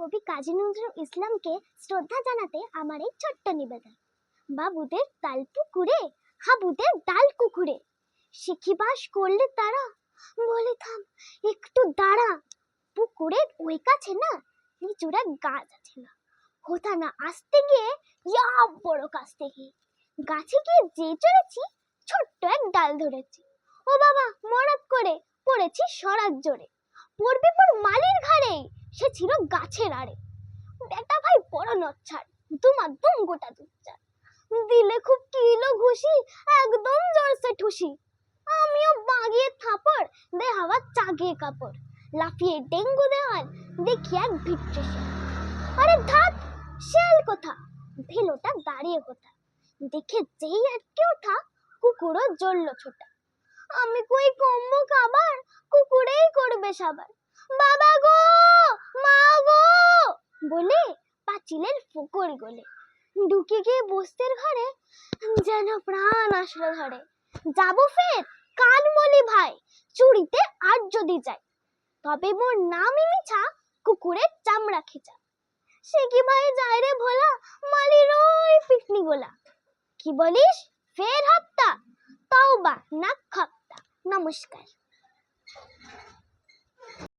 কবি কাজী নজরুল ইসলামকে শ্রদ্ধা জানাতে আমার এই ছোট্ট নিবেদন। বাবুদের তাল পুকুরে, হাবুদের ডাল কুকুরে, শিখিবাস করলে তারা বলে থাম একটু দাঁড়া। পুকুরের ওই কাছে না লিচুর এক গাছ আছে না, হোতা না আসতে গিয়ে ইয়া বড় কাছতে গিয়ে গাছে গিয়ে যে চড়েছি ছোট্ট এক ডাল ধরেছি। ও বাবা মরাদ করে পড়েছি সরাত জোরে, পড়বে পর মালির ঘাড়ে, সে ছিল গাছের আড়ে। বেটা ভাই বড় নচ্ছার, দুম গোটা দুচ্চার, দিলে খুব কিলো ঘুষি, একদম জোরসে ঠুসি। আমিও বাগিয়ে থাপড়, দে হাওয়া চাগিয়ে কাপড়, লাফিয়ে ডেঙ্গু দেওয়াল, দেখি এক ভিট্টে শিয়াল। আরে ধাত, শিয়াল কোথা, ভেলোটা দাঁড়িয়ে কোথা, দেখে যেই আটকে ওঠা কুকুরও জ্বলল ছোটা। আমি কই কম্ব খাবার, কুকুরেই করবে সাবার। বাবা গো, মা গো বলে পাঁচিলের ফোকর গলে ঢুকে গিয়ে বস্তির ঘরে যেন প্রাণ আসলো ধরে। যাবো ফের কান মলি ভাই, চুরিতে আর যদি যাই, তবে মোর নামই মিছা, কুকুরের চামড়া খিচা। সে কি ভাই যায় রে ভোলা, মালির ওই পিকনি গোলা। কি বলিস ফের হপ্তা, তাও বা নাক খাপ্তা। নমস্কার।